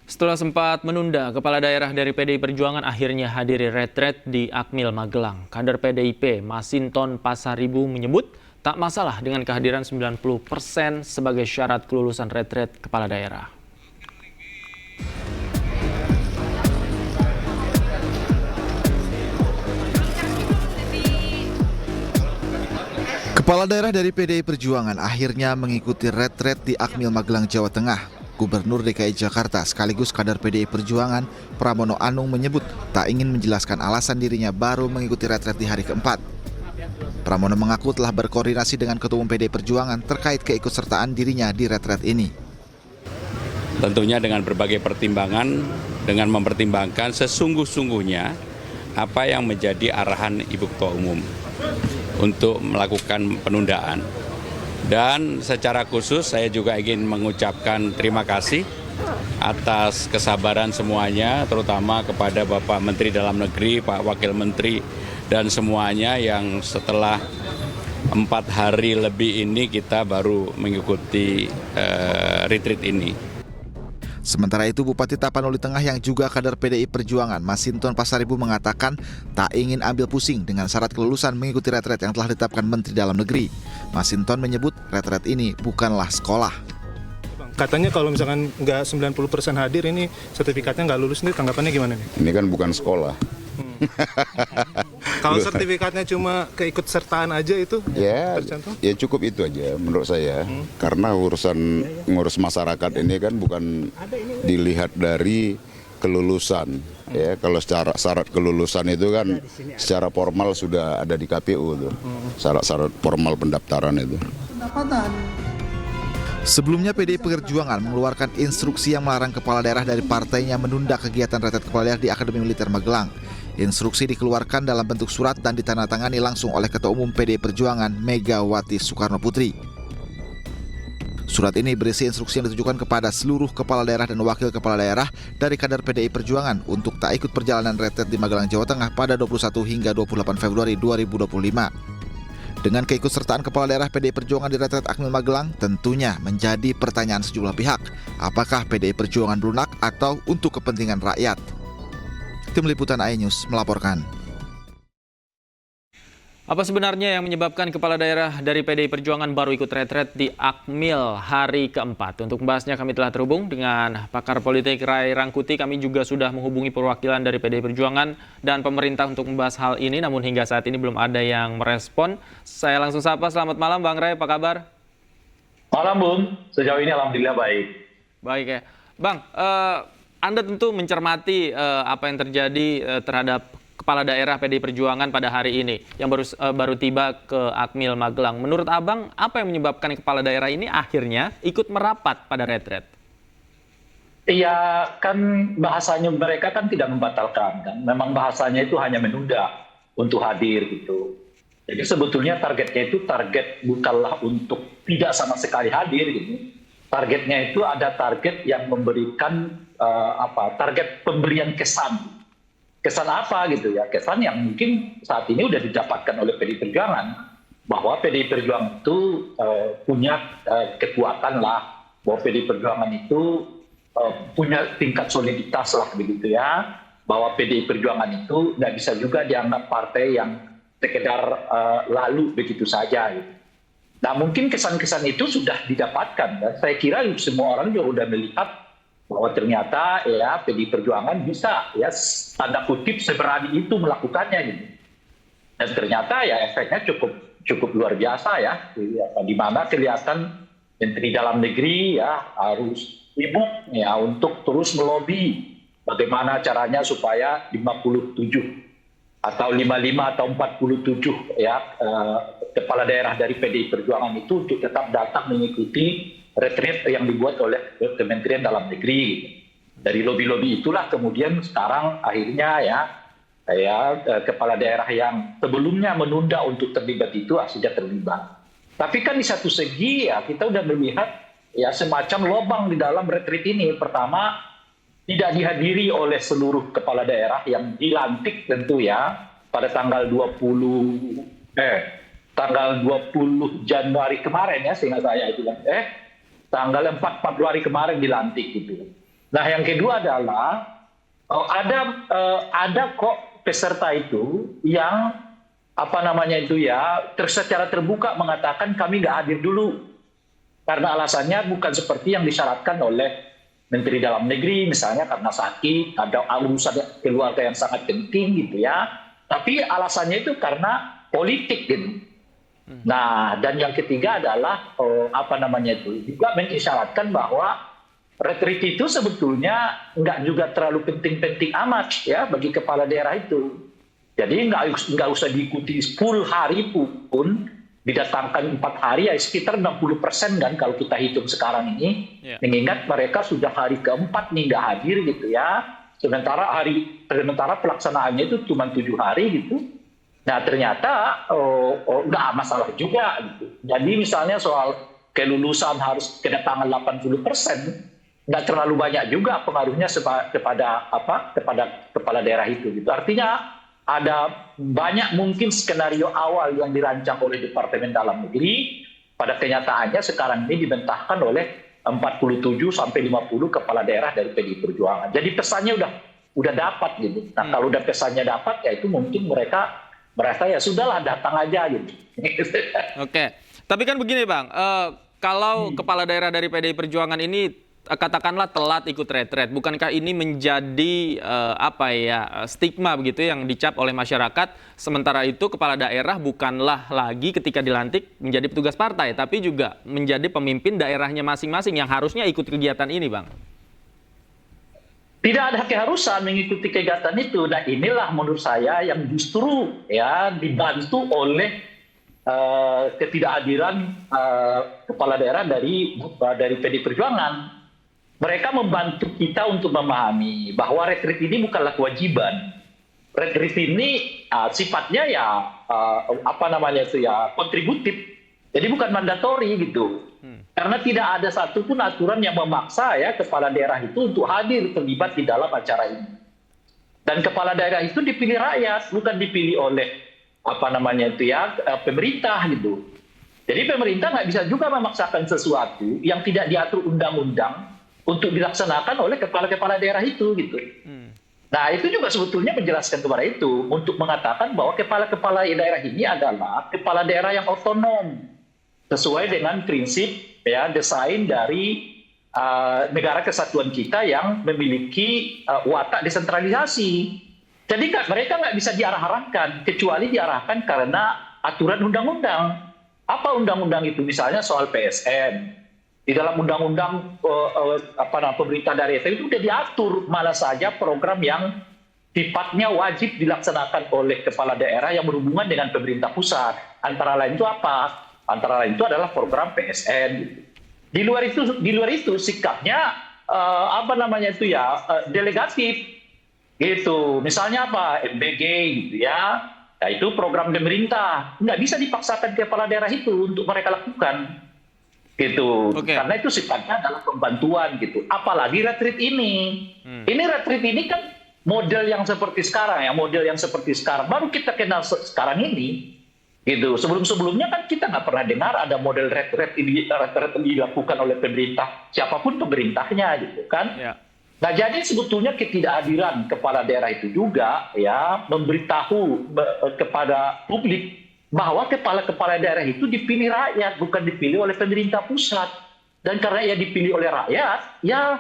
Setelah sempat menunda, Kepala Daerah dari PDI Perjuangan akhirnya hadiri retret di Akmil Magelang. Kader PDIP Masinton Pasaribu menyebut tak masalah dengan kehadiran 90% sebagai syarat kelulusan retret Kepala Daerah. Kepala daerah dari PDI Perjuangan akhirnya mengikuti retret di Akmil Magelang, Jawa Tengah. Gubernur DKI Jakarta sekaligus kader PDI Perjuangan, Pramono Anung menyebut tak ingin menjelaskan alasan dirinya baru mengikuti retret di hari keempat. Pramono mengaku telah berkoordinasi dengan Ketua Umum PDI Perjuangan terkait keikutsertaan dirinya di retret ini. Tentunya dengan berbagai pertimbangan, dengan mempertimbangkan sesungguh-sungguhnya apa yang menjadi arahan Ibu Ketua Umum untuk melakukan penundaan. Dan secara khusus saya juga ingin mengucapkan terima kasih atas kesabaran semuanya, terutama kepada Bapak Menteri Dalam Negeri, Pak Wakil Menteri, dan semuanya yang setelah 4 hari lebih ini kita baru mengikuti retreat ini. Sementara itu, Bupati Tapanuli Tengah yang juga kader PDI Perjuangan, Masinton Pasaribu mengatakan tak ingin ambil pusing dengan syarat kelulusan mengikuti retret yang telah ditetapkan Menteri Dalam Negeri. Masinton menyebut retret ini bukanlah sekolah. Katanya kalau misalkan nggak 90% hadir ini sertifikatnya nggak lulus, nih tanggapannya gimana nih? Ini kan bukan sekolah. Kalau sertifikatnya cuma keikutsertaan aja itu tercantum? Ya cukup itu aja menurut saya. Karena ngurus masyarakat ini kan bukan dilihat dari kelulusan. Ya, kalau secara syarat kelulusan itu kan secara formal sudah ada di KPU tuh. Syarat-syarat formal pendaftaran itu. Sebelumnya PDI Perjuangan mengeluarkan instruksi yang melarang kepala daerah dari partainya menunda kegiatan retret kepala daerah di Akademi Militer Magelang. Instruksi dikeluarkan dalam bentuk surat dan ditandatangani langsung oleh Ketua Umum PDI Perjuangan Megawati Soekarno Putri. Surat ini berisi instruksi yang ditujukan kepada seluruh kepala daerah dan wakil kepala daerah dari kader PDI Perjuangan untuk tak ikut perjalanan retret di Magelang, Jawa Tengah pada 21 hingga 28 Februari 2025. Dengan keikutsertaan kepala daerah PDI Perjuangan di retret Akmil Magelang, tentunya menjadi pertanyaan sejumlah pihak. Apakah PDI Perjuangan lunak atau untuk kepentingan rakyat? Tim Liputan iNews melaporkan. Apa sebenarnya yang menyebabkan Kepala Daerah dari PDI Perjuangan baru ikut retret di Akmil hari keempat? Untuk membahasnya kami telah terhubung dengan pakar politik Ray Rangkuti. Kami juga sudah menghubungi perwakilan dari PDI Perjuangan dan pemerintah untuk membahas hal ini, namun hingga saat ini belum ada yang merespon. Saya langsung sapa, selamat malam Bang Ray, apa kabar? Malam Bung, sejauh ini alhamdulillah baik. Baik ya. Bang, Anda tentu mencermati apa yang terjadi terhadap Kepala Daerah PDI Perjuangan pada hari ini yang baru tiba ke Akmil Magelang. Menurut Abang, apa yang menyebabkan Kepala Daerah ini akhirnya ikut merapat pada retret? Iya, kan bahasanya mereka kan tidak membatalkan, kan. Memang bahasanya itu hanya menunda untuk hadir gitu. Jadi sebetulnya targetnya itu target bukanlah untuk tidak sama sekali hadir gitu. Targetnya itu ada target yang memberikan target pemberian kesan. Kesan apa gitu ya? Kesan yang mungkin saat ini sudah didapatkan oleh PDI Perjuangan, bahwa PDI Perjuangan itu punya kekuatan lah, bahwa PDI Perjuangan itu punya tingkat soliditas lah begitu ya, bahwa PDI Perjuangan itu nggak bisa juga dianggap partai yang sekedar lalu begitu saja gitu. Nah mungkin kesan-kesan itu sudah didapatkan. Dan saya kira semua orang juga sudah melihat bahwa ternyata ya PDI Perjuangan bisa ya tanda kutip seberani itu melakukannya gitu. Dan ternyata ya efeknya cukup luar biasa ya. Di mana kelihatan Menteri Dalam Negeri ya harus sibuk ya untuk terus melobi bagaimana caranya supaya 57 atau 55 atau 47 ya kepala daerah dari PDI Perjuangan itu untuk tetap datang mengikuti retret yang dibuat oleh Kementerian Dalam Negeri. Dari lobi-lobi itulah kemudian sekarang akhirnya ya kepala daerah yang sebelumnya menunda untuk terlibat itu sudah terlibat. Tapi kan di satu segi ya kita udah melihat ya semacam lubang di dalam retret ini. Pertama, tidak dihadiri oleh seluruh kepala daerah yang dilantik tentu ya pada tanggal 20 Januari kemarin ya, sehingga saya itu tanggal 4 Februari kemarin dilantik gitu. Nah, yang kedua adalah ada kok peserta itu yang secara terbuka mengatakan kami nggak hadir dulu karena alasannya bukan seperti yang disyaratkan oleh Menteri Dalam Negeri, misalnya karena sakit, ada urusan keluarga yang sangat penting gitu ya. Tapi alasannya itu karena politik gitu. Nah, dan yang ketiga adalah juga mengisyaratkan bahwa retreat itu sebetulnya nggak juga terlalu penting-penting amat ya bagi kepala daerah itu. Jadi nggak usah diikuti 10 hari pun, didatangkan 4 hari ya sekitar 60% kan kalau kita hitung sekarang ini. Mengingat mereka sudah hari keempat nih nggak hadir gitu ya. Sementara pelaksanaannya itu cuma 7 hari gitu. Nah ternyata nggak masalah juga gitu. Jadi misalnya soal kelulusan harus kedatangan 80%, nggak terlalu banyak juga pengaruhnya kepada kepala daerah itu. Gitu. Artinya ada banyak mungkin skenario awal yang dirancang oleh Departemen Dalam Negeri, pada kenyataannya sekarang ini dibentahkan oleh 47 sampai 50 kepala daerah dari PDI Perjuangan. Jadi pesannya udah dapat gitu. Nah kalau udah pesannya dapat ya itu mungkin mereka merasa ya sudahlah datang aja gitu. Oke, tapi kan begini Bang, kalau kepala daerah dari PDI Perjuangan ini katakanlah telat ikut retret, bukankah ini menjadi stigma begitu yang dicap oleh masyarakat? Sementara itu kepala daerah bukanlah lagi ketika dilantik menjadi petugas partai, tapi juga menjadi pemimpin daerahnya masing-masing yang harusnya ikut kegiatan ini, Bang. Tidak ada keharusan mengikuti kegiatan itu. Nah inilah menurut saya yang justru ya dibantu oleh ketidakhadiran kepala daerah dari PDI Perjuangan. Mereka membantu kita untuk memahami bahwa retreat ini bukanlah kewajiban. Retreat ini sifatnya kontributif. Jadi bukan mandatori gitu. Karena tidak ada satupun aturan yang memaksa ya kepala daerah itu untuk hadir terlibat di dalam acara ini. Dan kepala daerah itu dipilih rakyat, bukan dipilih oleh pemerintah gitu. Jadi pemerintah nggak bisa juga memaksakan sesuatu yang tidak diatur undang-undang untuk dilaksanakan oleh kepala-kepala daerah itu gitu. Nah itu juga sebetulnya menjelaskan kepada itu untuk mengatakan bahwa kepala-kepala daerah ini adalah kepala daerah yang otonom sesuai dengan prinsip ya desain dari negara kesatuan kita yang memiliki watak desentralisasi. Jadi mereka nggak bisa diarah-arahkan kecuali diarahkan karena aturan undang-undang. Apa undang-undang itu? Misalnya soal PSN. Di dalam undang-undang pemerintah daerah itu sudah diatur mana saja program yang sifatnya wajib dilaksanakan oleh kepala daerah yang berhubungan dengan pemerintah pusat. Antara lain itu apa? Antara lain itu adalah program PSN. Di luar itu sikapnya delegatif gitu. Misalnya apa? MBG gitu ya. Nah, itu program pemerintah. Nggak bisa dipaksakan kepala daerah itu untuk mereka lakukan. Gitu. Karena itu sifatnya adalah pembantuan gitu. Apalagi retreat ini. Ini retreat ini kan model yang seperti sekarang ya, baru kita kenal sekarang ini. Gitu. Sebelum-sebelumnya kan kita nggak pernah dengar ada model retreat ini dilakukan oleh pemerintah, siapapun pemerintahnya gitu kan. Nah, jadi sebetulnya ketidakhadiran kepala daerah itu juga ya memberitahu kepada publik bahwa kepala-kepala daerah itu dipilih rakyat, bukan dipilih oleh pemerintah pusat. Dan karena ia dipilih oleh rakyat, ya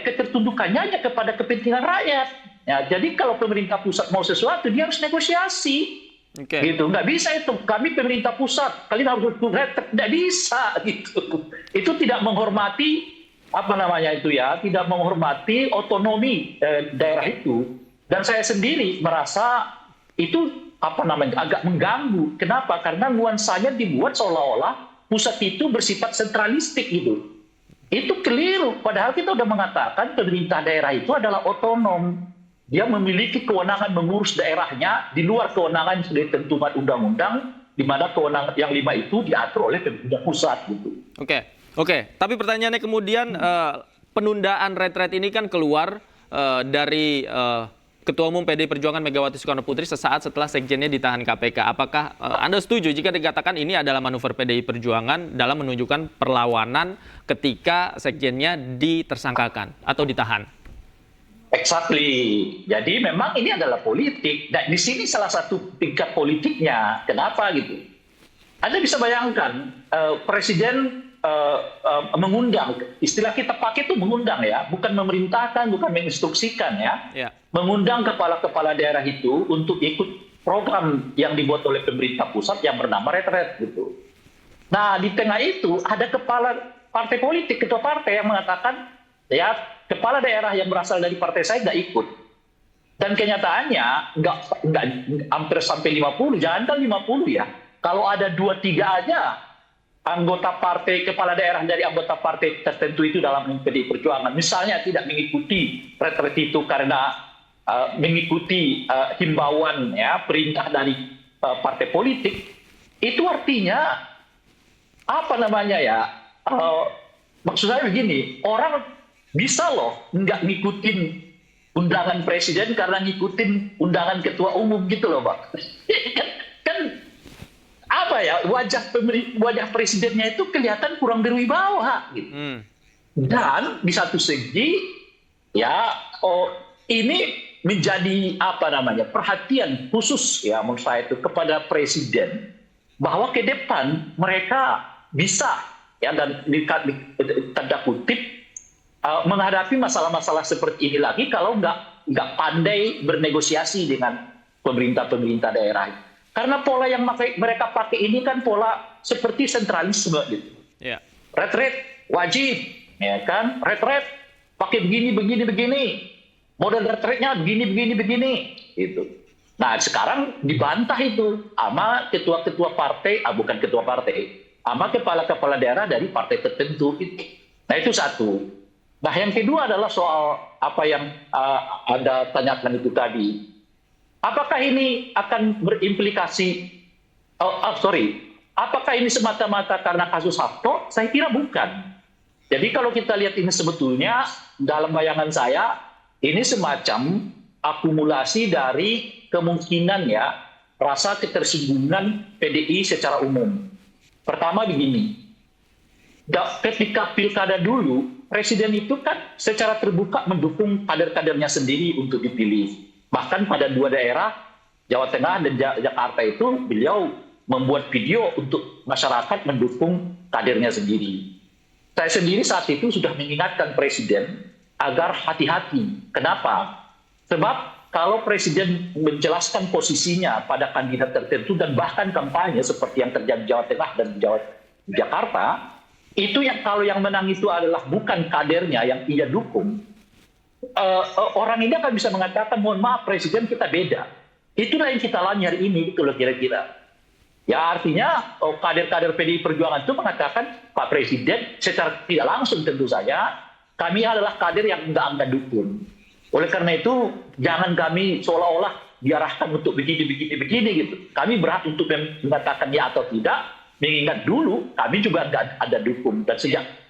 ketertundukannya hanya kepada kepentingan rakyat. Ya, jadi kalau pemerintah pusat mau sesuatu, dia harus negosiasi. Gitu, nggak bisa itu. Kami pemerintah pusat, kalian harus nggak bisa gitu. Itu tidak menghormati tidak menghormati otonomi daerah itu. Dan saya sendiri merasa itu agak mengganggu. Kenapa? Karena nuansanya dibuat seolah-olah pusat itu bersifat sentralistik gitu. Itu keliru. Padahal kita sudah mengatakan pemerintah daerah itu adalah otonom. Dia memiliki kewenangan mengurus daerahnya di luar kewenangan yang sudah ditentukan undang-undang, di mana kewenangan yang 5 itu diatur oleh pemerintah pusat gitu. Oke. Tapi pertanyaannya kemudian penundaan retret ini kan keluar dari Ketua Umum PDI Perjuangan Megawati Soekarno Putri sesaat setelah sekjennya ditahan KPK. Apakah Anda setuju jika dikatakan ini adalah manuver PDI Perjuangan dalam menunjukkan perlawanan ketika sekjennya ditersangkakan atau ditahan? Exactly. Jadi memang ini adalah politik. Dan di sini salah satu tingkat politiknya. Kenapa gitu? Anda bisa bayangkan Presiden mengundang, istilah kita pakai itu mengundang ya, bukan memerintahkan, bukan menginstruksikan ya. Mengundang kepala-kepala daerah itu untuk ikut program yang dibuat oleh pemerintah pusat yang bernama retret gitu. Nah di tengah itu ada kepala partai politik, ketua partai yang mengatakan ya kepala daerah yang berasal dari partai saya nggak ikut. Dan kenyataannya nggak hampir sampai 50, jangan kan 50 ya. Kalau ada 2-3 aja anggota partai, kepala daerah dari anggota partai tertentu itu dalam PDI Perjuangan, misalnya tidak mengikuti retret itu karena mengikuti himbauan ya perintah dari partai politik, itu artinya apa namanya ya? Maksud saya begini, orang bisa loh nggak ngikutin undangan presiden karena ngikutin undangan ketua umum gitu loh, Pak. kan apa ya, wajah presidennya itu kelihatan kurang berwibawa gitu. Dan di satu segi ya ini menjadi apa namanya perhatian khusus ya menurut saya itu kepada presiden bahwa ke depan mereka bisa ya dan tanda kutip menghadapi masalah-masalah seperti ini lagi kalau nggak pandai bernegosiasi dengan pemerintah daerah. Karena pola yang mereka pakai ini kan pola seperti sentralisme gitu. Retret wajib, ya kan? Retret pakai begini. Model retretnya begini, gitu. Nah sekarang dibantah itu sama ketua-ketua partai, bukan ketua partai, sama kepala-kepala daerah dari partai tertentu itu. Nah itu satu. Nah yang kedua adalah soal apa yang Anda tanyakan itu tadi. Apakah ini akan berimplikasi, apakah ini semata-mata karena kasus Hasto? Saya kira bukan. Jadi kalau kita lihat ini sebetulnya dalam bayangan saya, ini semacam akumulasi dari kemungkinan ya, rasa ketersinggungan PDI secara umum. Pertama begini, ketika pilkada dulu, Presiden itu kan secara terbuka mendukung kader-kadernya sendiri untuk dipilih. Bahkan pada 2 daerah, Jawa Tengah dan Jakarta itu beliau membuat video untuk masyarakat mendukung kadernya sendiri. Saya sendiri saat itu sudah mengingatkan Presiden agar hati-hati. Kenapa? Sebab kalau Presiden menjelaskan posisinya pada kandidat tertentu dan bahkan kampanye seperti yang terjadi di Jawa Tengah dan Jakarta, itu yang kalau yang menang itu adalah bukan kadernya yang ia dukung, orang ini akan bisa mengatakan, mohon maaf Presiden kita beda. Itulah yang kita alami hari ini, gitu loh kira-kira. Ya artinya kader-kader PDI Perjuangan itu mengatakan, Pak Presiden secara tidak langsung tentu saja, kami adalah kader yang Anda dukung. Oleh karena itu, jangan kami seolah-olah diarahkan untuk begini gitu. Kami berhak untuk mengatakan ya atau tidak, mengingat dulu kami juga ada dukung. Dan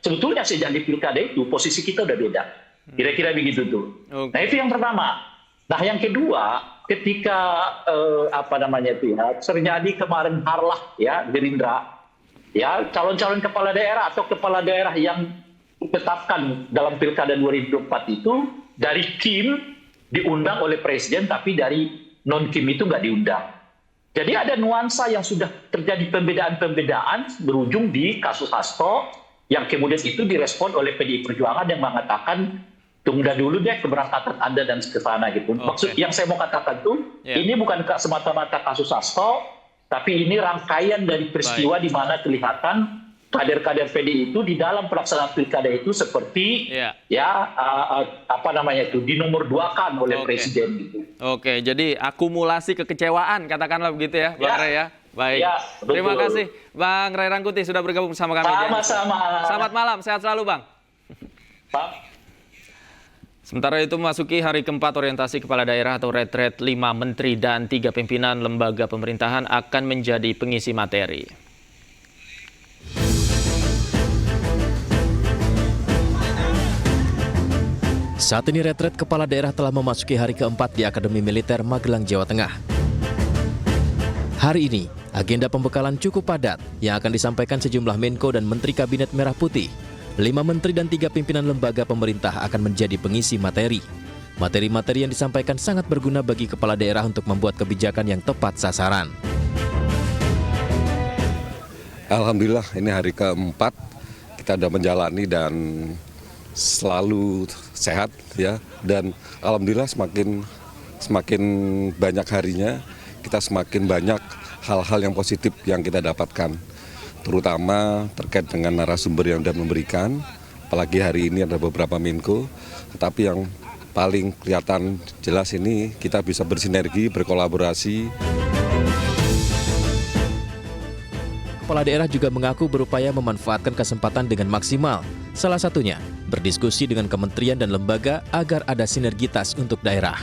sebetulnya sejak di pilkada itu, posisi kita udah beda. Kira-kira begitu tuh. Okay. Nah itu yang pertama. Nah yang kedua, ketika terjadi kemarin harlah ya Gerindra, ya calon-calon kepala daerah atau kepala daerah yang ditetapkan dalam pilkada 2024 itu dari Kim diundang oleh Presiden, tapi dari non Kim itu nggak diundang. Jadi ada nuansa yang sudah terjadi pembedaan-pembedaan berujung di kasus Hasto yang kemudian itu direspon oleh PDI Perjuangan yang mengatakan tunda dulu deh keberangkatan Anda dan ke sana gitu. Maksud yang saya mau katakan tuh, ini bukan semata-mata kasus Hasto, tapi ini rangkaian dari peristiwa di mana kelihatan kader-kader PDI itu di dalam pelaksanaan pilkada itu seperti dinomor-duakan oleh Presiden gitu. Oke, jadi akumulasi kekecewaan katakanlah begitu ya, Bang Ray ya. Baik. Ya, terima kasih Bang Ray Rangkuti sudah bergabung bersama kami. Sama-sama. Selamat malam, sehat selalu Bang. Sementara itu memasuki hari keempat orientasi kepala daerah atau retret 5 menteri dan 3 pimpinan lembaga pemerintahan akan menjadi pengisi materi. Saat ini retret kepala daerah telah memasuki hari keempat di Akademi Militer Magelang, Jawa Tengah. Hari ini, agenda pembekalan cukup padat yang akan disampaikan sejumlah Menko dan Menteri Kabinet Merah Putih. 5 menteri dan 3 pimpinan lembaga pemerintah akan menjadi pengisi materi. Materi-materi yang disampaikan sangat berguna bagi kepala daerah untuk membuat kebijakan yang tepat sasaran. Alhamdulillah ini hari keempat kita sudah menjalani dan selalu sehat ya, dan alhamdulillah semakin banyak harinya kita semakin banyak hal-hal yang positif yang kita dapatkan, terutama terkait dengan narasumber yang sudah memberikan. Apalagi hari ini ada beberapa Menko, tetapi yang paling kelihatan jelas ini kita bisa bersinergi, berkolaborasi. Kepala daerah juga mengaku berupaya memanfaatkan kesempatan dengan maksimal. Salah satunya, berdiskusi dengan kementerian dan lembaga agar ada sinergitas untuk daerah.